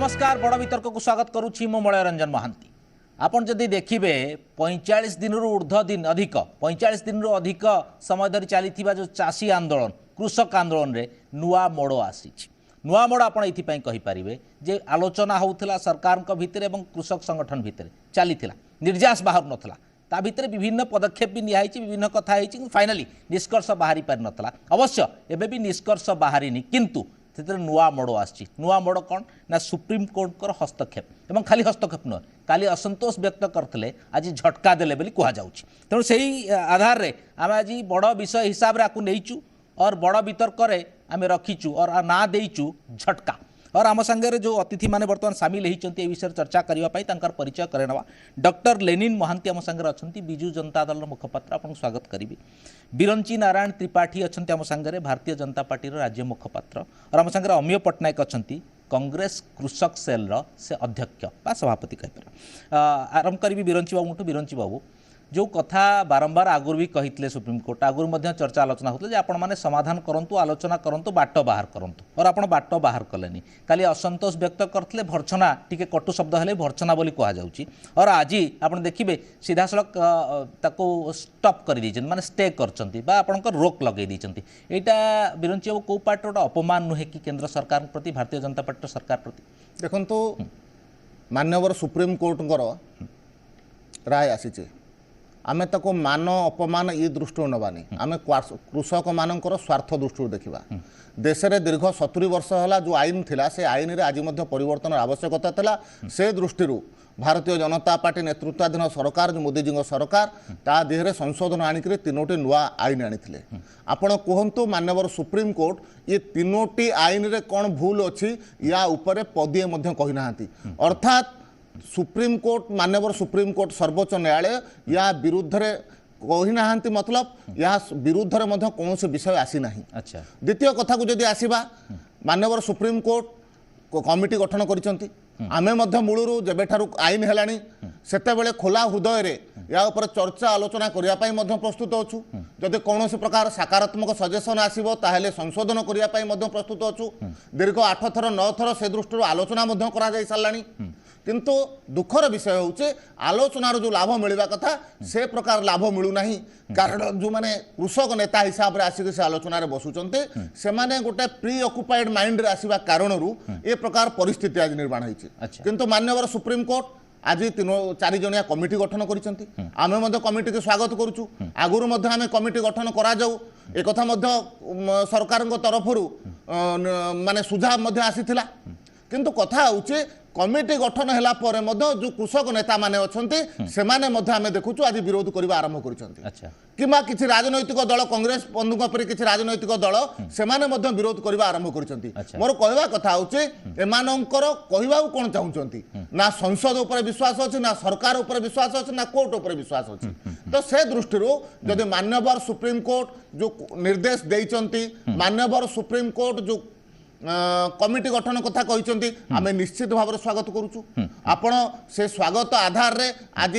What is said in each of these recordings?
नमस्कार बड़ वितर्क को स्वागत करुच्ची मो मलय रंजन महांती। आपन जदि देखिबे 45 दिन ऊर्ध्व दिन अधिक 45 दिन अधिक समय धरी चली जो चाषी आंदोलन कृषक आंदोलन रे नुआ मोड़ आसी नुआ मोड़ आपड़ ये कहींपारे जे आलोचना होता सरकार भितर एवं कृषक संगठन भितर चली निर्यास बाहर नाला ता भितर विभिन्न पदक्षेप भी निया विभिन्न कथा फाइनाली निष्कर्ष बाहरी पारि नथला। अवश्य एबे भी निष्कर्ष बाहरी किंतु से नुआ मोड़ आसी नुआ मोड़ कौन ना सुप्रीम कोर्ट हस्तक्षेप एवं खाली हस्तक्षेप नुह काली असंतोष व्यक्त करते आज झटका देले बोली कहुच्छे। तेणु से आधार में आम आज बड़ विषय हिसाब से नहींचु और बड़ वितर्क आम रखीचु और ना देचु झटका। और आम सांगे जो अतिथि माने बर्तमान सामिल होती विषय चर्चा करने परिचय करेना डॉक्टर लेनिन महांती आम सांगे अच्छा विजु जनता दल मुखपात्र आपको स्वागत करी। बिरंची नारायण त्रिपाठी अच्छा आम सांगे भारतीय जनता पार्टी राज्य मुखपात्र और आम सांगे अमीय पट्टनायक अच्छा कांग्रेस कृषक सेल से अध्यक्ष बा सभापति कहीपर। आरंभ करी बिरंची बाबू बिरंची बाबू जो कथा बारंबार आगुरी भी कही सुप्रीम कोर्ट आगुरी चर्चा आलोचना होता आपण मैंने समाधान करूँ आलोचना करूँ बाट बाहर करूँ और आप बाट बाहर कले काली असंतोष व्यक्त करते भर्सना टी कटु शब्द है भर्सना बोली कहुच्छी और आज आप देखिए सीधा सड़क स्टॉप कर माने स्टे कर रोक लगे यहाँ बिरंची बाबू कौ पार्टी गोटे अपमान नुहे कि केंद्र सरकार प्रति भारतीय जनता पार्टी सरकार प्रति देखो माननीय सुप्रीम कोर्ट राय आसी आमे ताको मान अपमान ये दृष्टि नबानी आमे कृषक मानकर स्वार्थ दृष्टि देखा देश में दीर्घ 70 वर्ष है जो आईन थिला से आईन रे आज परिवर्तन आवश्यकता थिला से दृष्टि भारतीय जनता पार्टी नेतृत्वाधीन सरकार जो मोदी जी सरकार ता देहरे संशोधन आणिक तीनोटी नुआ आईन आनी आपण कहतु माननीय सुप्रीम कोर्ट ये तीनोटी आईन रे कौन भूल अच्छी या उपरे पदिए कहीना अर्थात सुप्रीम कोर्ट माननीय सुप्रीम कोर्ट सर्वोच्च न्यायालय या विरुद्ध रे कहीना मतलब या विरुद्ध रे कौन से विषय आसी ना। अच्छा द्वितीय कथा को जदि आसीबा माननीय सुप्रीम कोर्ट कमिटी गठन करिसंती आमे मूलरू जेबेठारू आईन हेलानी सेतेबेले खोला हृदय रे या ऊपर चर्चा आलोचना करिया पई प्रस्तुत अछु जदि कौन प्रकार सकारात्मक सजेशन आसीबो ताहेले संशोधन करिया पई प्रस्तुत अछु दीर्घ 8 थर 9 थर से दृष्टि आलोचना करा जाई सारलानी किंतु दुखर विषय होचे आलोचनार जो लाभ मिलवा कथा से प्रकार लाभ मिलूना कारण जो माने कृषक नेता हिसाब से आसिक से आलोचन बसुंट से माने गोटे प्री ऑक्युपाइड माइंड रे आसीबा कारणरू ए प्रकार परिस्थिति आज निर्माण होइछि। किंतु माननीय सुप्रीम कोर्ट आज 4 जणिया कमिटी गठन करिसंती आमे कमिटी के स्वागत करूछु आगुरु आमे कमिटी गठन करा जाऊ एक कथा सरकार तरफरु माने सुझाव आसीथिला किंतु कथा होचे कमिटी गठन हैला परे जो कृषक नेता माने अछंती से माने आमे देखुछु आज विरोध करबा आरंभ करिसंती। अच्छा किमा किछि राजनैतिक दल कांग्रेस बंधुक पर किछि राजनैतिक दल से माने विरोध करबा आरंभ करिसंती। मोर कहवा कथा होचे एमानंकर कहबा कोन चाहुचंती ना संसद ऊपर विश्वास अछि ना सरकार ऊपर विश्वास अछि ना कोर्ट ऊपर विश्वास अछि तो से दृष्टि जदि माननीय सुप्रीम कोर्ट जो निर्देश देइचंती माननीय सुप्रीम कोर्ट जो कमिटी गठन कथा कहते आम निश्चित भाव में स्वागत करुचु आपण से स्वागत आधार रे आज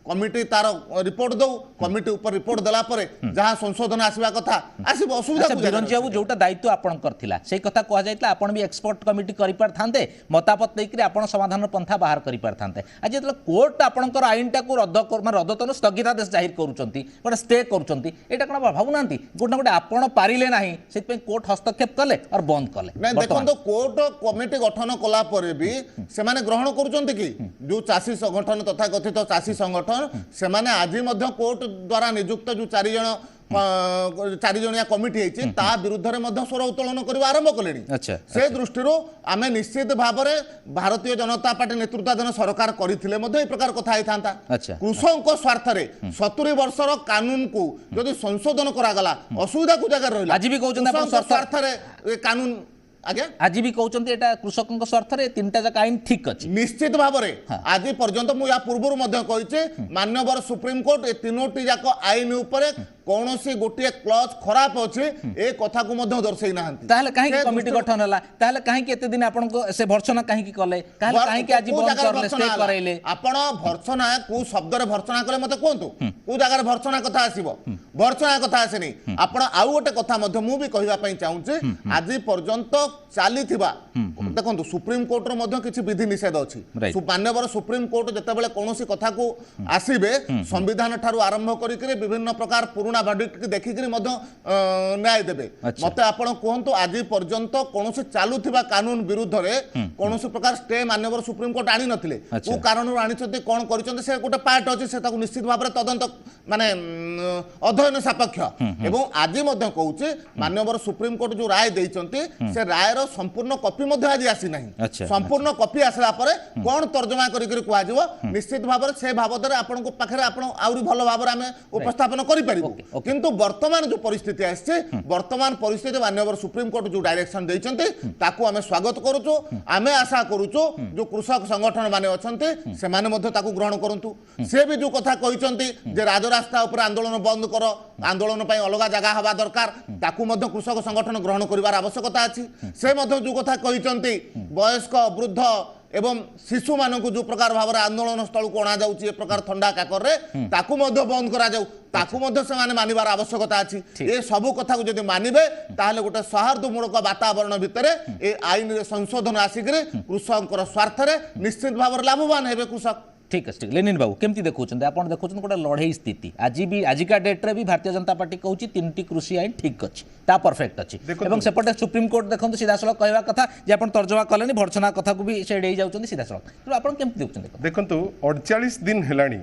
कमिटी तार रिपोर्ट दो कमिटी ऊपर रिपोर्ट देला परे जहां संशोधन आसीबा कथा आसीबो असुविधा बिरंची बाबू जोटा दायित्व आपणकर थिला से कथा कह जायतला आपण भी एक्सपर्ट कमिटी करि पार थांते मतामत देकरी आपण समाधान पंथा बाहर करि पार थांते आज जतला कोर्ट आपणकर आईनटा को रद्द कर माने रद्द तनो स्थगितादेश जाहिर करूचंती बट स्टे करूचंती एटा कोन भाबु नांती गोटे आपण पारिले नाही सेत पे कोर्ट हस्तक्षेप कले और बंद कले नहीं देखो तो कोर्ट कमिटी गठन कला परे भी से माने ग्रहण करूचंती कि जो चासी संगठन तथा कथित चासी संगठन से माने आज कोर्ट द्वारा नियुक्त जो 4 जणिया कमिटी विरुद्ध में स्वर उत्तोलन करने आरंभ कले। से दृष्टि आम निश्चित भाव में भारतीय जनता पार्टी नेतृत्वाधीन सरकार करते प्रकार कथा होता कृषक स्वार्थ 70 वर्षर कानून को जदि संशोधन करागला असुविधा को जगह रहा आज भी कहते स्वार्थ कानून आज्ञा आज भी कहते कृषकों स्वार्थ रे 3टा जाक आईन ठीक अच्छे निश्चित भाव में आज पर्यंत मुझे पूर्व कही माननीय सुप्रीम कोर्ट ए 3टी जाक आईन उपरे कौन सी गोटे क्लज खराब अच्छे ए कथा को दर्शई ना ताहले काहे की कमिटी गठन होला ताहले काहे की एते दिन आपन को से भर्सना काहे की कले काहे की आज बंद करले स्टे करैले आपण भर्सना को शब्द रे भर्सना कले मते कोंतु को जगह भर्सना कथा आसीबो भर्सना कथा आसेनी आपण आउ गोटे कथा मध्य मु भी कहिबा पई चाहूचे आज पर्यंत चालीथिबा देखंतु सुप्रीम कोर्ट रो मध्य किछि विधि निषेध अछि मान्यवर सुप्रीम कोर्ट जते बेले कोनोसी कथा को आसीबे संविधान ठारू आरंभ करि के विभिन्न प्रकार पुराना वर्डिक्ट के देखि के मध्य न्याय देबे मते आपण कहंतु आज पर्यंत कोनोसी चालुथिबा कानून विरुद्ध रे कोनोसी प्रकार स्टे मान्यवर सुप्रीम कोर्ट आनी नथिले को कारण आनी छथि कोन करिसथि से गोटे पार्ट अछि से ताकू निश्चित भाबरे तदंत माने अध्ययन सापेक्ष एवं आज मध्य कहूचे मान्यवर सुप्रीम कोर्ट जो राय देइचंती से राय रो संपूर्ण कॉपी मध्य आज आसी नाही संपूर्ण कॉपी आसला परे कोन तर्जमा करि करि कुआ जिवो निश्चित भाबरे से बाबदरे आपन को पाखरे आपन आउरी भलो भाबरे हमें उपस्थापन करि परिबो किंतु वर्तमान जो परिस्थिति आछे वर्तमान परिस्थिति मान्यवर सुप्रीम कोर्ट जो डायरेक्शन देइचंती ताकू हमें स्वागत करूचो हमें आशा करूचो जो कृषक संगठन माने अछंती से माने मध्य ताकू ग्रहण करंतु से भी जो कथा कहिचंती जे राजरास्ता ऊपर आंदोलन बंद करो आंदोलन पई अलगा जगह हवा दरकार ताकू मध्य कृषक संगठन ग्रहण करिवार आवश्यकता अछि से मध्य जो कथा कहिचंती वयस्क वृद्ध एवं शिशु मानक जो प्रकार भाव आंदोलन स्थल को अणा जाउची ए प्रकार ठंडा काकर रे ताकू मध्य बंद करा जाउ ताकू मध्य से माने मानिबार आवश्यकता अछि ए सब कथा को जदि मानिबे ताहले गोटे सौहार्दमूलक वातावरण भितरे ए आईन रे संशोधन आसिकरे कृषककर स्वार्थ रे निश्चित भाव लाभवान हेबे कृषक ठीक है लेनिन बाबू केमती देखुछन आपण देखुछन गोटे लड़ाई स्थिति आज का डेट रे भी भारतीय जनता पार्टी कहूची तीनटी कृषि आईन ठीक अछि ता परफेक्ट अछि एवं सेपटे सुप्रीम कोर्ट देखंतु सीधा सळक कहवा कथा जे आपण तर्जमा कलेनी भर्सना कथा को भी से डेई जाउछन सीधा सळक तो आपण केमती देखुछन देखंतु 48 दिन हेलानी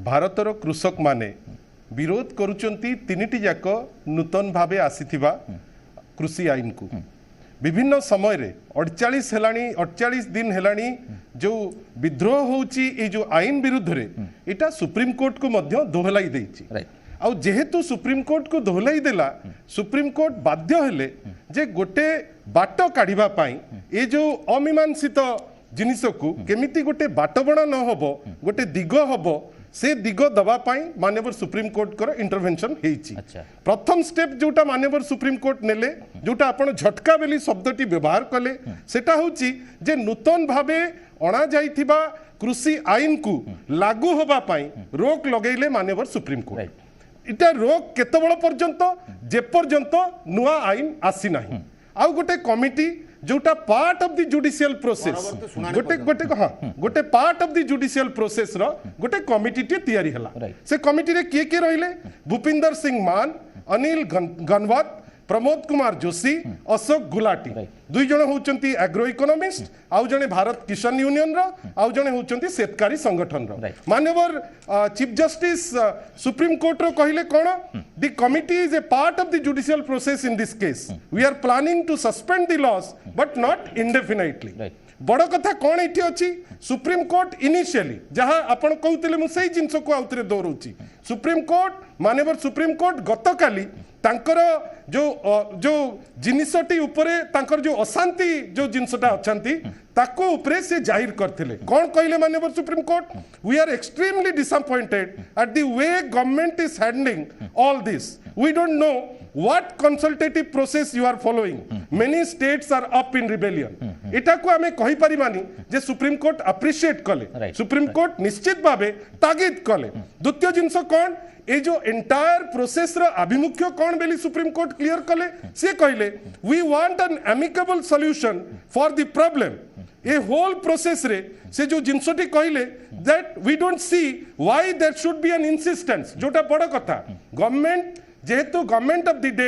भारतर कृषक माने विरोध करूचंती तीनटी जाक नूतन भाबे आसीथिबा कृषि आईन को विभिन्न समय रे 48 दिन हेलानी जो विद्रोह होउची ए जो आईन विरुद्ध रे इटा सुप्रीम कोर्ट को मध्य दोहलाई देइची आ जेहेतु सुप्रीम कोर्ट को दोहलाई देला सुप्रीम कोर्ट बाध्य हेले जे गोटे बाट काढिबा पाई ए जो अमीमांसित जिनिस को केमिति गोटे बाटबणा न होबो गोटे दिग होबो से दिग दबा पाई माननीय सुप्रीम कोर्ट कर इंटरवेंशन हेइची प्रथम स्टेप जोटा माननीय सुप्रीम कोर्ट नेले जोटा आपण झटका बेली शब्दटी व्यवहार कले सेटा होची जे नूतन भाबे अणा जाइथिबा कृषि आईन को लागू होबा पाई रोक लगेले माननीय सुप्रीम कोर्ट इटा रोक केते बळ पर्यंत जे पर्यंत नुआ आईन आसी नाही आउ गोटे कमिटी जोटा part of the judicial process गोटे part of the judicial process रो गोटे कमिटी टे तयारी हला से कमिटी रे के रहिले भूपिंदर सिंह मान अनिल गनवत प्रमोद कुमार जोशी अशोक गुलाटी दुई जन होचंती एग्रो इकोनॉमिस्ट आउ जने भारत किसान यूनियन रो आउ जने होचंती शेतकारी संगठन रो माननीय चीफ जस्टिस सुप्रीम कोर्ट रो कहिले कोन the committee is a part of the judicial process in this case we are planning to suspend the laws but not indefinitely बड़ कथा कौन ये अच्छी सुप्रीम कोर्ट इनिशियली जहां आपण कहते मुझे जिनस को आउे दोहराऊँ सुप्रीम कोर्ट माननीय सुप्रीम कोर्ट गतकाली तांकर जो जो जिनिसटी उपरे तांकर जो अशांति जो जिनसटा अछंती ताको उपरे से जाहिर करथिले कोन कहले माननीय supreme court we are extremely disappointed at the way government is handling all this we don't know what consultative process you are following many states are up in rebellion एटा को हमें कहि परिमानी जे सुप्रीम कोर्ट अप्रिशिएट कले supreme court निश्चित भाबे तागिद कले द्वितीय जिंस कोन ए जो एंटायर प्रोसेस रो अभिमुख्य कोन बेली सुप्रीम कोर्ट क्लियर कले से कहले we want an amicable solution for the problem ए होल प्रोसेस रे से जो जिनसटी कहले that we don't see why there should be an insistence जोटा बड़ कथा गवर्नमेंट जेहेतु government of the day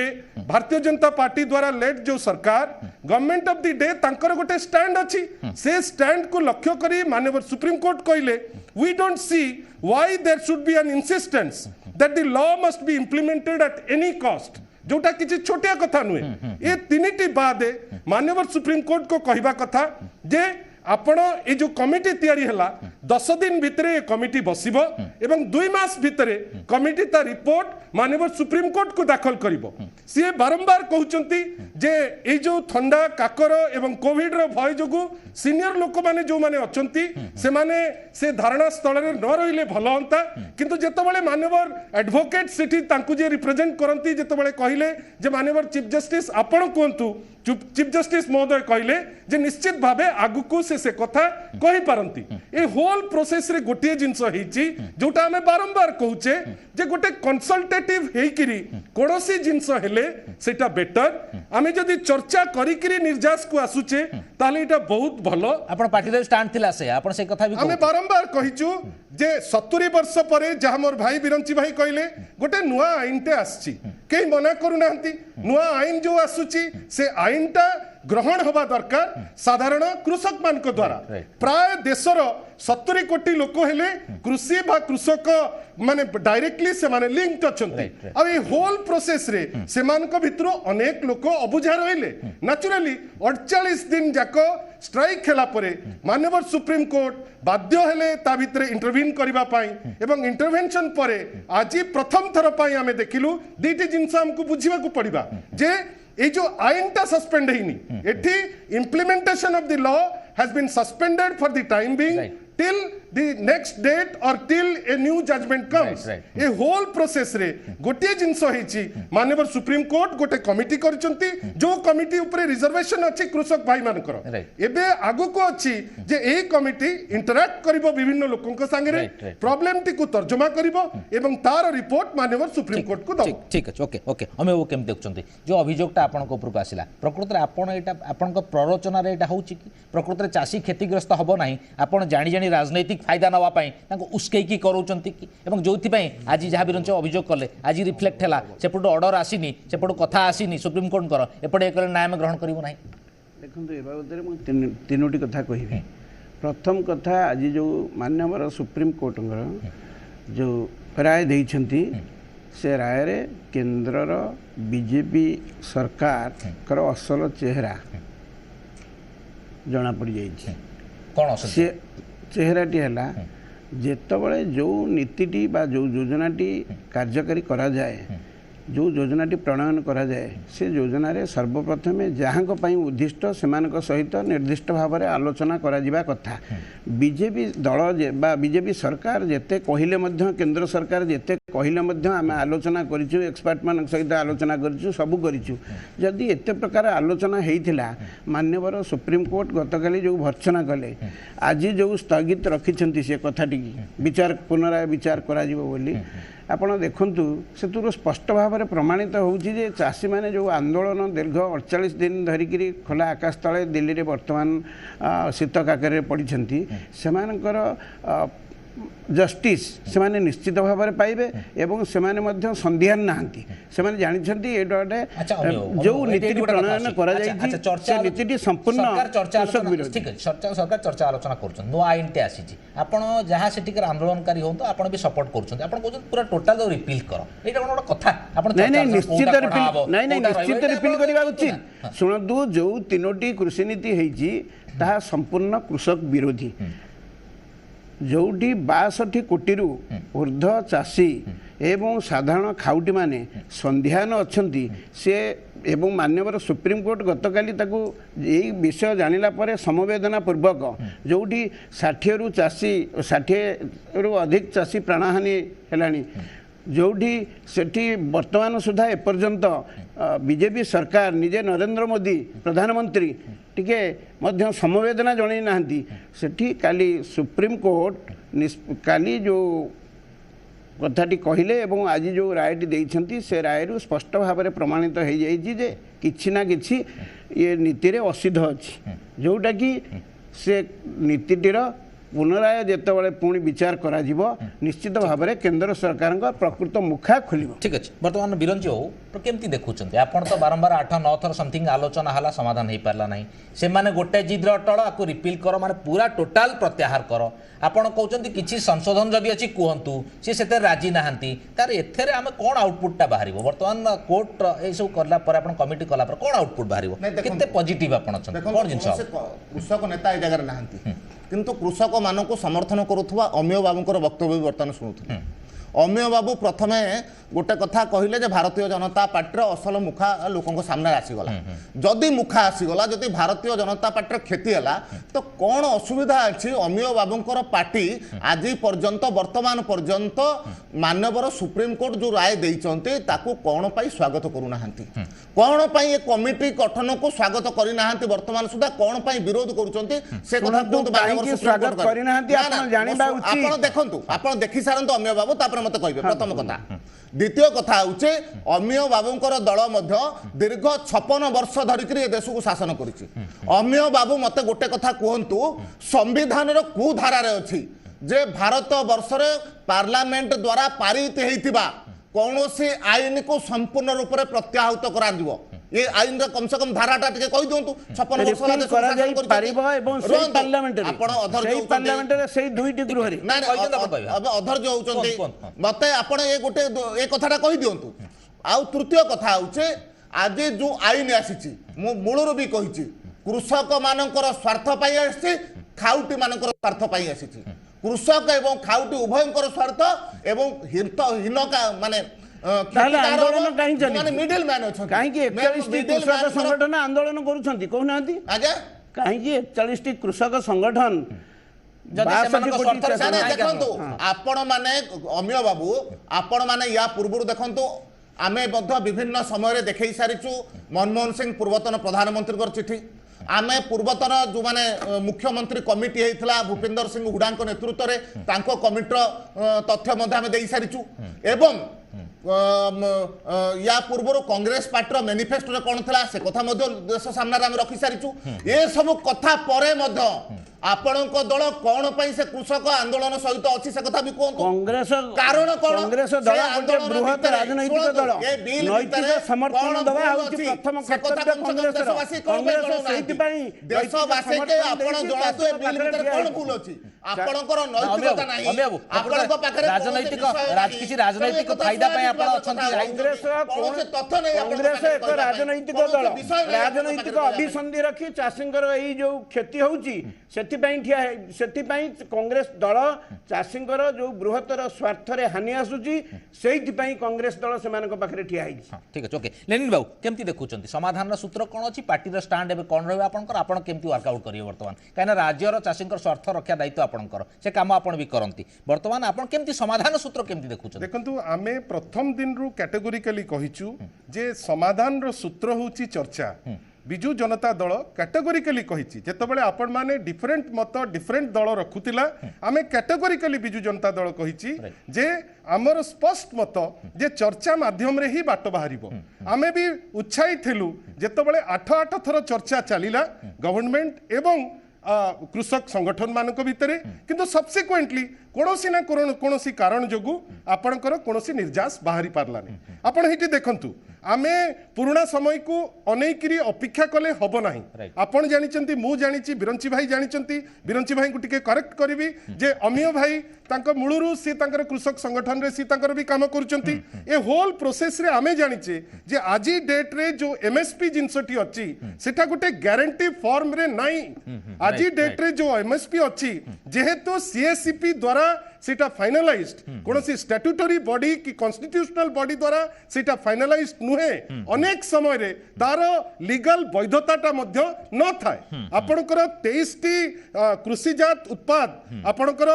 Bharatiya Janata party द्वारा लेड जो सरकार गवर्नमेंट ऑफ द डे तांकर गोटे स्टैंड अच्छी से स्टैंड को लक्ष्य करी माननीय सुप्रीम कोर्ट कहले we don't see why there should be an insistence that the law must be implemented at any cost जोटा किसी छोटिया कथा नुहे ये तीनिटी बादे माननीय सुप्रीम कोर्ट को कहवा कथा जे आपण ए जो कमिटी तैयारी हला 10 दिन भितरे ए कमिटी बसिबो एवं 2 मास भितरे कमिटी ता रिपोर्ट माननीय सुप्रीम कोर्ट को दाखल करिवो सी बारंबार कहउचंती जे ए जो ठंडा काकर एवं कोविड रो भय जोगु सीनियर लोक माने जो माने अचंती से माने से धारणा स्थल रे न रहिले भलो होंता किंतु जेतबेले माननीय एडवोकेट सिटी तांकु जे रिप्रेजेंट करंती जेतबेले कहिले जे माननीय चीफ जस्टिस आपण कोंतु चीफ जस्टिस महोदय कहले जे निश्चित भावे आगु को से कथा कहि पारंती ए होल प्रोसेस रे गोटे जिंस हेची जोटा हमें बारंबार कहूचे जे गोटे कंसल्टेटिव हेकिरी कोनोसी जिंस हेले सेटा बेटर आमे जदी चर्चा करिकिरी निर्जास को आसुचे ताले एटा बहुत भलो आपण पार्टी रे स्टैंड थिला से आपण से कथा भी आमे बारंबार कहिचु जे 70 वर्ष परे जहा मोर भाई बिरंची भाई कहले गोटे नुआ आईनटे आसची के मना करू नांती नुआ आईन जो आसुची से आईनटा ग्रहण होबा दरकार साधारण कृषक मान को द्वारा प्राय देशर 70 कोटी लोक हेले कृषि बा कृषक माने डायरेक्टली से माने लिंक्ड अछंती अब ए होल प्रोसेस रे से मान को भितरो अनेक लोक अबुझा रहिले नेचुरली 48 दिन जाको स्ट्राइक हेला परे माननीय सुप्रीम कोर्ट बाध्य हेले ता भितरे इंटरवीन करिबा पाई एवं इंटरवेंशन परे आज प्रथम थर पाई आमे देखिलु दीटी जिंस हमकु बुझिबा को पड़िबा जे ये जो आईन टा सस्पेंड है एठी implementation of the law has been suspended for the time being till the next date or till a new judgment comes a whole process रे गोटे जिंस हेची माननीय सुप्रीम कोर्ट गोटे कमिटी करचंती जो कमिटी ऊपर रिजर्वेशन अछि कृषक भाई मानकर एबे आगु को अछि जे एही कमिटी इंटरैक्ट करिवो विभिन्न लोकन के संगे रे प्रॉब्लम टी को तर्जुमा करिवो एवं तार रिपोर्ट माननीय सुप्रीम कोर्ट को दो ठीक है ओके ओके हमें वो केम देखुचंती जो अभियोगटा आपन को ऊपर को आसिला प्रकृत रे आपन एटा आपन को प्ररोचना रे एटा होची कि प्रकृत रे चासी क्षतिग्रस्त हबो नाही आपन जानि जानि राजनैतिक फायदा नवा पाई उस्कैकी करोचंती कि एवं जोथि पई आज जहाँ बिरंच अभियोग कले आज रिफ्लेक्ट है सेपटू ऑर्डर आसीनी सेपटू कथा आसीनी सुप्रीम कोर्ट कर एपटे एक न्याय में ग्रहण करिवो नाही देखंतु ए बाबदरे मु तीनोटी कथा कहिबी प्रथम कथा आज जो माननीय सुप्रीम कोर्ट जो राय देइछंती से राय रे केंद्रर बीजेपी सरकार कर असल चेहरा जना पड़ जाइछि कोन असल चेहराटी है जेतबले जो नीतिटी बा जो योजनाटी कार्यकारी करा जाए जो योजनाटी प्रणयन करा जाए से योजना रे सर्वप्रथम जहाँ उद्दिष्ट सेमानक सहित निर्दिष्ट भाव में आलोचना करा जिबा कथा बीजेपी दल बा बीजेपी सरकार जेते कहिले मध्य केंद्र सरकार जेते कहिले मध्य आम आलोचना करिछु एक्सपर्ट मान सहित आलोचना करिछु सबु करिछु जदि एते प्रकार आलोचना हेइथिला माननीय सुप्रीम कोर्ट गतकाली जो भर्त्सना कले आज जो स्थगित रखिछंती से कथाटी विचार पुनराय विचार करा जिवो बोली आपण देखंतु से स्पष्ट भाव में प्रमाणित होउछि जे चाषी माने जो आंदोलन दीर्घ 48 दिन धरिकी खोला आकाश तले दिल्ली रे वर्तमान शीत काकर पड़िछंती सेमानकर जस्टिस से माने निश्चित भाव में पाइबे एवं से माने मध्य संध्यान नाहंती से माने जानिछंती एटा जो नीति प्रणयन करा जायछि से नीति संपूर्ण कृषक विरोधी ठीक है सरकार चर्चा आलोचना करछन नो आईन टे आसीछि आपण जहां सेटिकर आंदोलनकारी होन तो आपण भी सपोर्ट करछन आपण कहछन पूरा टोटल रिपील करो एटा कोन कथा आपण नहीं निश्चित रिपील नहीं निश्चित रिपील करबा उचित सुनदु जो तीनोटी कृषि नीति हेछि ता संपूर्ण कृषक विरोधी जोटी 62 कोटी ऊर्ध्व चाषी एवं साधारण खाउटी माने संध्यान अच्छंती से एवं माननीय सुप्रीम कोर्ट गतकाली ताकू यही विषय जानिला परे समवेदना पूर्वक जोटी 60 रु चाषी 60 रु अधिक चाषी प्राणहानि हेलानी जोटी सेठी वर्तमान सुधा एपर्यंत बीजेपी सरकार निजे नरेंद्र मोदी प्रधानमंत्री टिके मध्य समवेदना जणै नाहंती सेठी काली सुप्रीम कोर्ट काली जो कथाटी कहले एवं आज जो रायटी देइछंती से रायरु स्पष्ट भाव में प्रमाणित हो जाइछि जे किछि ना किछि ये नीति रे असिद्ध अछि जोटा कि से नीतिटीर पुनराय जेतेबेले पुणी विचार करा जिवो निश्चित भाव में केंद्र सरकार प्रकृत मुखा खोल ठीक अच्छे बर्तमान बिरंजी हो तो केमती देखुं आप तो बारंबार 8-9 थर समथिंग आलोचना है समाधान हो पारा ना से मैंने गोटे जिद्र अटल आपको रिपिल कर माने पूरा टोटाल प्रत्याहार कर आपड़ कहते किसी संशोधन जदि अच्छी कहतु सी से राजी नहांती तार एथेरे आम कौन आउटपुटा बाहर बर्तमान कोर्ट ये सब कला कमिटी कला कौन आउटपुट बाहर केते पॉजिटिव आपण कौन जिंस कृषक नेता ए जगह नहांती किंतु कृषक मानक समर्थन करुवा अमीय बाबूर वक्तव्य बर्तमान शुणुते अमीय बाबू प्रथमे गोटे कथा कहले जे भारतीय जनता पार्टी असल मुखा लोकों सामने आसीगला जदि मुखा आसीगला जदि भारतीय जनता पार्टी क्षति है तो कौन असुविधा अच्छी अमीय बाबूर पार्टी आज पर्यंत वर्तमान पर्यंत मानवर सुप्रीम कोर्ट जो राय देते कौन पाई स्वागत करूना कौन पाई ये कमिटी गठन को स्वागत करना वर्तमान सुधा कौन पाई विरोध कर देखु आप देखी सारत अमीय बाबू मत कहे प्रथम कथा द्वितीय कथा होचे अमीय बाबूंकर दल दीर्घ 56 वर्ष धरिक देश को शासन करिछि अमीय बाबू मते गोटे कथा कहतु संविधान कु धारा अच्छी जे भारत वर्ष पार्लियामेंट द्वारा पारित होइतिबा कौनसी आईन को संपूर्ण रूप से प्रत्याहृत करा दिबो ये आईन कम से कम धाराटा टिके कहि दियंतु 56 वर्ष होला देश करा जाई परिबो एवं सेही पार्लियामेंट रे आपण अधर सेही पार्लियामेंट रे सेही दुईटी गृह रे ना अब अधर जो होचंती मते आपण ए गोटे ए कथाटा कहि दियंतु आ तृतीय कथा होचे आज जो आईन आसीची मु मूलरो भी कहिची कृषक मानकर स्वार्थ पाई आसी खाउटी मानकर स्वार्थ पाई आसीची कृषक एवं खाउटी उभयंकर स्वार्थ एवं हीन माने आंदोलन कहीं चली मिडिल मैन कहीं 41 कृषक संगठन आंदोलन करूछंती कहू नांती आज्ञा कहीं 41 कृषक संगठन देखो आपण माने अमीय बाबू आपण माने या पूर्व देखो आमे विभिन्न समय देखई सारिचु मनमोहन सिंह पूर्वतन प्रधानमंत्री चिठी आमे पूर्वतन जो माने मुख्यमंत्री कमिटी होता भूपेंद्र सिंह हुडा नेतृत्व में कमिटर तथ्य आमे दे सारिचु एवं या पूर्व कांग्रेस पार्टी मैनिफेस्टो कौन था से कथा देश सामने रखी सारिचु ये सब कथा परे आपण दल कौन से कृषक आंदोलन सहित अच्छी से कथा भी कहूँ कांग्रेस कारण कौन कांग्रेस दल गोटे बृहत राजनैतिक दल नैतिक समर्थन दवा होची प्रथम कर्तव्य कांग्रेस कांग्रेस सहित पई देशवासी के आपण जणातु ए बिल भीतर कोन भूल अछि आपणकर नैतिकता नाही आपणक पाखरे राजनैतिक किसी राजनैतिक फायदा पई आपण अछंती कांग्रेस कौन से तथ्य नहीं कांग्रेस एक राजनैतिक दल राजनैतिक अभिसंधि रखी चाषींकर एई जो क्षति होची कांग्रेस दल चाषींकर जो बृहत्तर स्वार्थ रे हानि आसुची सेइथिपई कांग्रेस दल सेमानक पाखरे ठिया है ठीक है ओके लेनिन बाबू केमती देखुचंती समाधान सूत्र कौन अच्छी पार्टी स्टांड एबे कौन रहबे आपनकर आपण केमती वर्कआउट करियो वर्तमान काना राज्यर चाषींकर स्वार्थ रक्षा दायित्व आपनकर से काम आपण भी करंती वर्तमान आपण केमती समाधान सूत्र केमती देखुचंती देखंतु आमे प्रथम दिन रु कैटेगोरिकली कहिचु जे समाधान रो सूत्र होची चर्चा बिजु जनता दल कैटेगोरिकली कहिछि जेतबेले आपण माने डिफरेंट मत डिफरेंट दल रखुतिला आमे कैटेगोरिकली बिजु जनता दल कहिछि जे आमर स्पष्ट मत जे चर्चा माध्यम रे ही बाट बाहरिबो आमे भी उत्साहित थिलु जेतबेले 8 थर चर्चा चलिला गवर्नमेंट एवं कृषक संगठन मानक भितरे किंतु सब्सिक्वेंटली कोनोसी ना कोनोसी कारण जोगु आपणकर कोनोसी निर्जास बाहरी पारलानी आपण हिटी देखंतु आमे पुराना समय को अनेकरी अपेक्षा कले हब नाही आपण जानिचंती मु जानिची बिरंची भाई जानिचंती बिरंची भाई को टिके करेक्ट करबी जे अमीय भाई तांको मुळुरु से तांकर कृषक संगठन रे से तांकर भी काम करूचंती ए होल प्रोसेस रे आमे जानिचे जे आजी डेट रे जो एमएसपी जिंसटी अछि सेटा गोटे गारंटी फॉर्म रे नाही आजी डेट रे जो एमएसपी अछि जेहेतु सीएससीपी द्वारा सेटा फाइनलाइज्ड कोनोसी स्टैट्यूटरी बॉडी की कॉन्स्टिट्यूशनल बॉडी द्वारा सेटा फाइनलाइज्ड नुहे अनेक समय रे तार लीगल वैधताटा मध्य न थाए आपणकर 23 टी कृषिजात उत्पाद आपणकर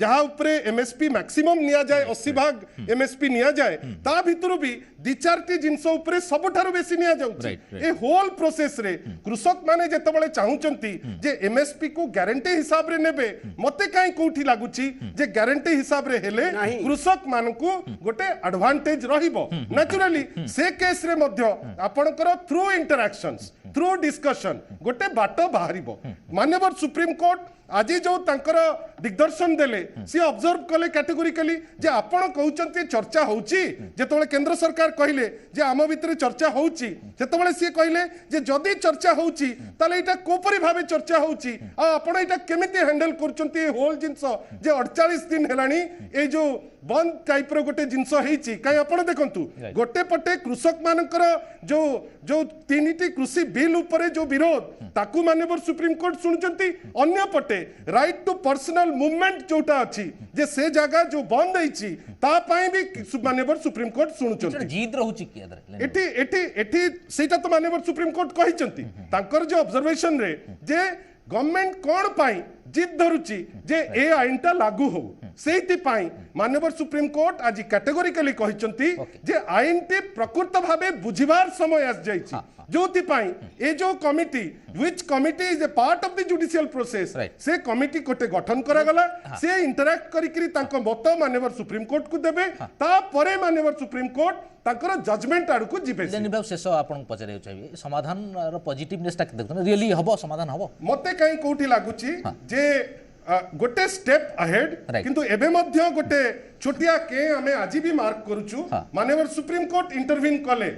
जहा उपरे एमएसपी मैक्सिमम निया जाए 80 भाग एमएसपी निया जाए ता भितरु भी 2-4 टी जिंस उपरे सबठारु बेसी निया जाउची ए होल प्रोसेस रे कृषक माने जेतबेले चाहुचंती जे एमएसपी को गारंटी हिसाब रे नेबे मते काई कोठी लागुची जे गारंटी हिसाब रे हेले कृषक मानकु गोटे एडवांटेज रहिबो नेचुरली से केस रे मध्य आपणकर थ्रू इंटरैक्शंस थ्रू डिस्कशन गोटे बाट बाहरिबो माननीय सुप्रीम कोर्ट आज जो तांकर दिग्दर्शन देले सी ऑब्जर्व कले कैटेगोरिकली जे आपण कहउचंती चर्चा होउची जेतबेले केंद्र सरकार कहिले जे आम भितर चर्चा होउची जेतबेले सी कहिले जे जदी चर्चा होउची ताले एटा कोपरी भाबे चर्चा होउची आ आपण एटा केमिति हैंडल करचंती होल जिंस जे 48 दिन हेलानी ए जो बंद टाइप रो गोटे जिंस हेची काई आपण देखंतु गोटे पटे कृषक मानकर जो जो तीनिटी कृषि बिल ऊपर जो विरोध ताकू माननीय सुप्रीम कोर्ट सुनुचंती अन्य पटे राइट टू पर्सनल मूवमेंट जोटा अछि जे से जगह जो बंद हेची ता पई भी माननीय सुप्रीम कोर्ट सुनुचंती जीत रहउची कि अदर एठी एठी एठी सेटा तो माननीय सुप्रीम कोर्ट कहिचंती तांकर जो ऑब्जर्वेशन रे जे गवर्नमेंट कोन पाई जिद धरुची जे ए आईनटा लागू हो सेति पाई माननीय सुप्रीम कोर्ट आज कैटेगोरिकली कहिचंती जे आईनटी प्रकृत भाबे बुझिबार समय आस जाईची जोति पाई ए जो committee which committee is a part of the judicial process से कमिटी कोटे गठन करा गला से इंटरैक्ट करिकरी तांको मत माननीय सुप्रीम कोर्ट को देबे ता परे माननीय सुप्रीम कोर्ट तांकर जजमेंट आड़ को जिबे लेकिन बाबू शेष आपन पचरे चाहिए समाधान रो पॉजिटिवनेस ता देखन रियली हबो समाधान हबो मते काई कोठी लागुची जे गोटे स्टेप अहेड किंतु एबे मध्य गोटे छोटिया के हमें आज भी मार्क करूछु माननीय सुप्रीम कोर्ट इंटरवीन कले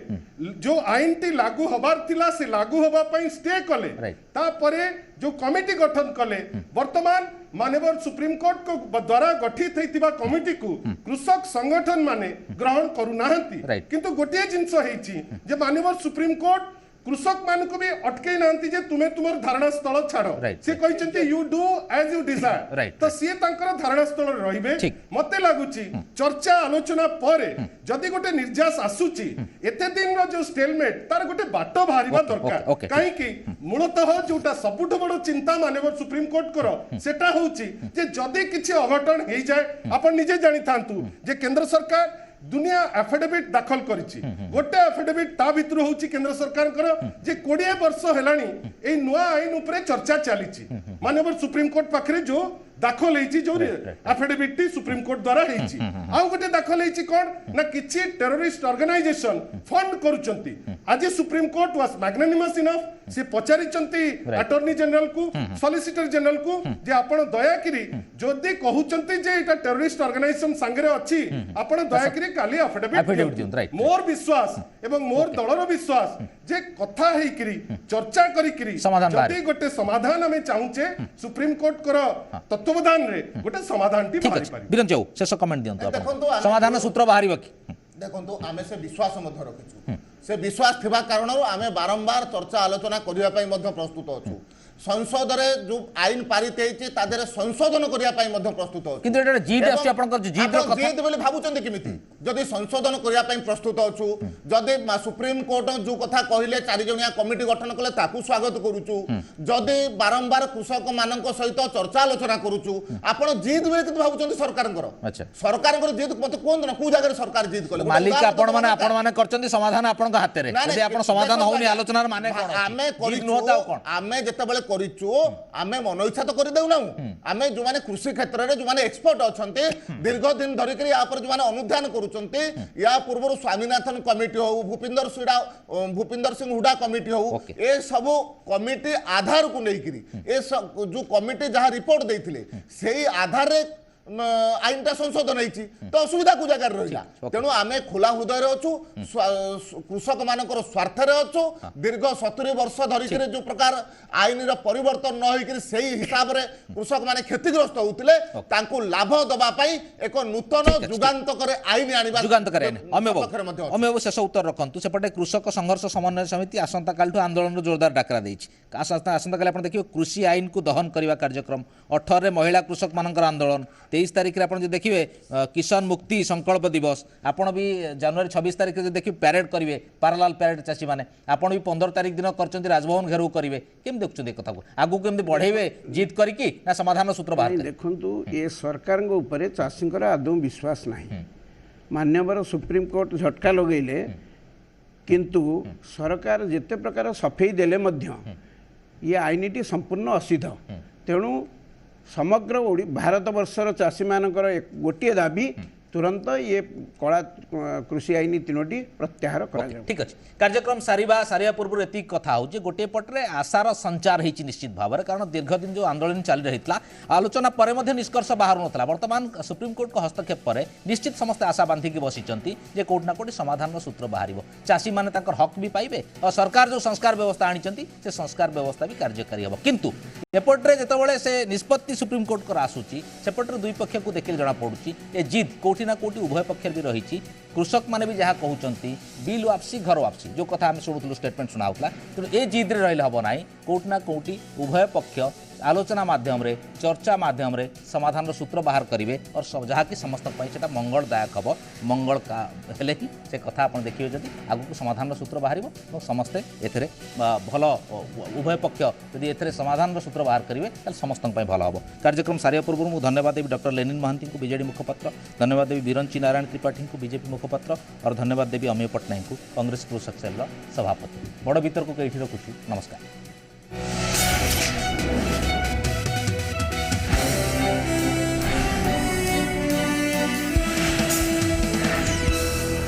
जो आईन टी लागू हबार थिला से लागू हबा पई स्टे कले ता परे जो कमिटी गठन कले वर्तमान माननीय सुप्रीम कोर्ट को द्वारा गठित हेतिबा कमिटी को कृषक संगठन माने ग्रहण करू नाहंती किंतु गोटे जिंस हेची जे माननीय सुप्रीम कोर्ट कृषक मान को भी अटके नांती जे तुमे तुमर धारणा स्थल छाड़ो से कहिसंती you do as you desire तो सी तांकर धारणा स्थल रहिबे मते लागुची चर्चा आलोचना परे जदी गोटे निर्जास आसुची एते दिन रो जो स्टेलमेट तार गोटे बाटो भारीबा दरकार काई कि मूलतः जोटा सबुठ बड़ चिंता माननीय सुप्रीम कोर्ट करो सेटा होउची जे जदी किछि अघटन हेई जाय आपण निजे जानि थांतु जे केंद्र सरकार दुनिया एफिडेविट दाखल करिछि गोटे एफिडेविट ता भितर होउछि केंद्र सरकार कर जे 20 वर्ष हेलानी ए नुआ आईन ऊपर चर्चा चलीछि माननीय सुप्रीम कोर्ट पाखरे जो दाखल हेछि जो एफिडेविट टी सुप्रीम कोर्ट द्वारा हेछि आ गोटे दाखल हेछि कोन ना किछि टेररिस्ट ऑर्गेनाइजेशन फंड करूचंती आज supreme court was magnanimous enough से पचारिचंती अटॉर्नी जनरल को सॉलिसिटर जनरल को जे आपण दया करी जदी कहउचंती जे एटा टेररिस्ट ऑर्गेनाइजेशन संगरे अछि आपण दया करी काली एफिडेविट दियंतु मोर विश्वास एवं मोर दलर विश्वास जे कथा हेई करी चर्चा करी करी जदी गोटे समाधान हमें चाहुचे सुप्रीम कोर्ट कर तत्वधान रे गोटे समाधान टी बाहरी पारि बिरन जाऊ शेष कमेंट दियंतु आपण समाधान सूत्र बाहरी बकी देखंतु आमे से विश्वास मध्य रखिछु से विश्वास थिबा कारणरो आमे बारंबार चर्चा आलोचना करिया पई मध्य प्रस्तुत अछु संसद रे जो आईन पारित हेछि तादेरे संशोधन करिया पई मध्य प्रस्तुत अछु किंतु एटा जीत आछि आपण जीत रो कथा जीत बोले भाबुचंती किमिति जदी संशोधन करिया पई प्रस्तुत अछु जदी सुप्रीम कोर्ट जो कथा कहिले चारि जणिया कमिटी गठन कले ताकू स्वागत करूछु जदी बारंबार कृषक मानक सहित चर्चा आलोचना करूछु आपण जीत बोले किंतु भाबुचंती सरकारंकर अच्छा सरकारंकर जीत मते कोन न को जगह सरकार जीत कले मालिक आपण माने करचंती समाधान आपण का हाथ रे जदी आपण समाधान होउनी आलोचना माने कोन आमे करिछु आमे जेतेबेले करिछु आमे मन इच्छा तो करि देउ ना आमे जो माने कृषि क्षेत्र रे जो माने एक्सपर्ट अछंती दीर्घ दिन धरि करी या पर जो माने अनुध्यान करूचंती या पूर्व स्वामीनाथन कमिटी हो भूपिंदर सिंह हुडा कमिटी हो ए सब कमिटी आधार को नै करी ए जो कमिटी जहा रिपोर्ट देथिले सेही आधार रे आईनटा संशोधन होती तो असुविधा को जगह रहा तेणु आम खोला हृदय अच्छु कृषक मान स्वार्थ अच्छु दीर्घ 70 वर्ष धरिक जो प्रकार आईन परिवर्तन न होकर से हिसाब से कृषक मैंने क्षतिग्रस्त होते लाभ दवाई एक नूतन जुगान्तकर आईन आने शेष उत्तर रखु सेपटे कृषक संघर्ष समन्वय समिति आसंता काल आंदोलन जोरदार डाकरा आसंता काल देखिए कृषि आईन को दहन करने कार्यक्रम 18 महिला कृषक मानकर आंदोलन 23 तारिख में आप देखिए किसान मुक्ति संकल्प दिवस आपड़ भी जनवरी 26 तारिख में देखिए पैरेड करेंगे पारालाल पैरेड चाषी मैंने आपड़ भी 15 तारिख दिन कर राजभवन घेराव करेंगे केम देखुं कथा को आगू केमती बढ़ेबे जीत करके ना समाधान सूत्र बाहर देखु ये सरकार चाषी आदौ विश्वास नहीं मान्यवर सुप्रीम कोर्ट झटका लगेले किंतु सरकार जिते प्रकार सफेई देले ये आईनटी संपूर्ण असिद्ध तेणु समग्र भारत वर्षर चाषी मानकर गोटे दाबी तुरंत ये कला कृषि आईन तीनोटी प्रत्याहार करा जाऊ। ठीक अच्छे कार्यक्रम सारिया पूर्व एति कथा हो गोटे पटे आशार संचार होती निश्चित भाव में कारण दीर्घ दिन जो आंदोलन चली रही आलोचना पर निष्कर्ष बाहर नाला बर्तमान सुप्रीमकोर्ट को हस्तक्षेप पर निश्चित समस्त आशा बांधिकी बसिंट जे कोर्ट ना कोटी समाधान सूत्र बाहर चाषी मैंने हक भी पाइबे और सरकार जो संस्कार व्यवस्था आनी से संस्कार व्यवस्था भी कार्यकारी हम किंतु एपटे जिते से निष्पत्ति सुप्रीमकोर्ट को आसूची सेपटे दुई पक्ष को देखिए जना पड़ुची ए जिद कोठी ना कोठी उभय पक्ष भी रही कृषक मैंने भी जहाँ कहते बिल वापसी घर वापसी जो कथा आम शुणुलू स्टेटमेंट शुणाऊला तेणु ए जिद रही हम ना कोर्ट ना कोठी उभय पक्ष आलोचना माध्यम रे चर्चा माध्यम रे समाधान सूत्र बाहर करेंगे और जहाँकि समस्त से मंगलदायक हम मंगल का हेले ही से कथा आप देखिए जब आगू समाधान सूत्र बाहर और समस्ते एथे भल उभय पक्ष यदि एथे समाधान सूत्र बाहर करेंगे समस्त भल हम कार्यक्रम सारे पूर्व मुझे धन्यवाद देवी डॉक्टर लेनिन महांती को बीजेडी मुखपात्र धन्यवाद देवी बिरंची नारायण त्रिपाठी को बीजेपी मुखपात्र और धन्यवाद देवी अमेय पट्टनायक को कांग्रेस कृषक सेल सभापति बड़ वितर्क को ये रखुच्छू नमस्कार।